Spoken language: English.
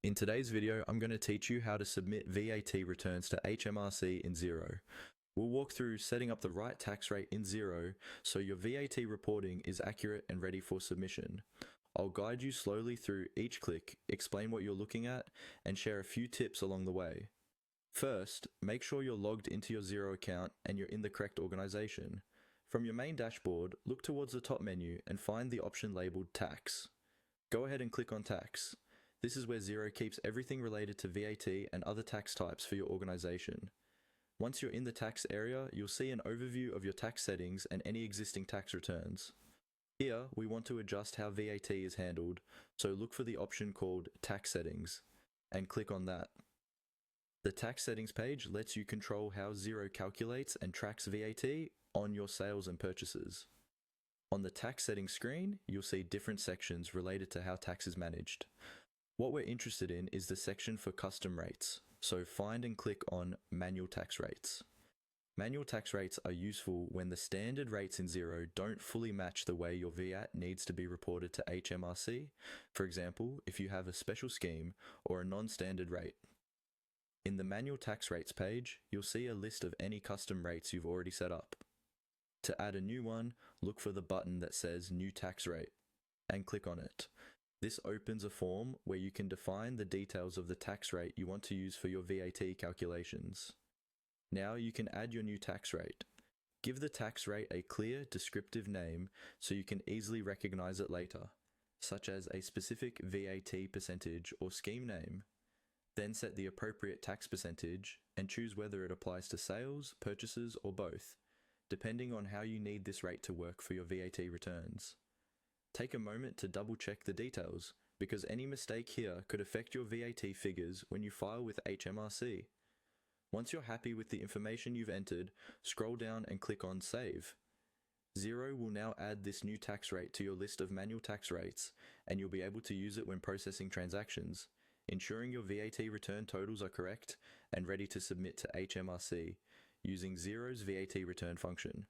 In today's video, I'm going to teach you how to submit VAT returns to HMRC in Xero. We'll walk through setting up the right tax rate in Xero so your VAT reporting is accurate and ready for submission. I'll guide you slowly through each click, explain what you're looking at, and share a few tips along the way. First, make sure you're logged into your Xero account and you're in the correct organization. From your main dashboard, look towards the top menu and find the option labeled Tax. Go ahead and click on Tax. This is where Xero keeps everything related to VAT and other tax types for your organization. Once you're in the tax area, you'll see an overview of your tax settings and any existing tax returns. Here, we want to adjust how VAT is handled, so look for the option called Tax Settings, and click on that. The Tax Settings page lets you control how Xero calculates and tracks VAT on your sales and purchases. On the Tax Settings screen, you'll see different sections related to how tax is managed. What we're interested in is the section for custom rates, so find and click on Manual Tax Rates. Manual tax rates are useful when the standard rates in Xero don't fully match the way your VAT needs to be reported to HMRC, for example, if you have a special scheme or a non-standard rate. In the Manual Tax Rates page, you'll see a list of any custom rates you've already set up. To add a new one, look for the button that says New Tax Rate, and click on it. This opens a form where you can define the details of the tax rate you want to use for your VAT calculations. Now you can add your new tax rate. Give the tax rate a clear, descriptive name so you can easily recognize it later, such as a specific VAT percentage or scheme name. Then set the appropriate tax percentage and choose whether it applies to sales, purchases, or both, depending on how you need this rate to work for your VAT returns. Take a moment to double check the details, because any mistake here could affect your VAT figures when you file with HMRC. Once you're happy with the information you've entered, scroll down and click on Save. Xero will now add this new tax rate to your list of manual tax rates, and you'll be able to use it when processing transactions, ensuring your VAT return totals are correct and ready to submit to HMRC using Xero's VAT return function.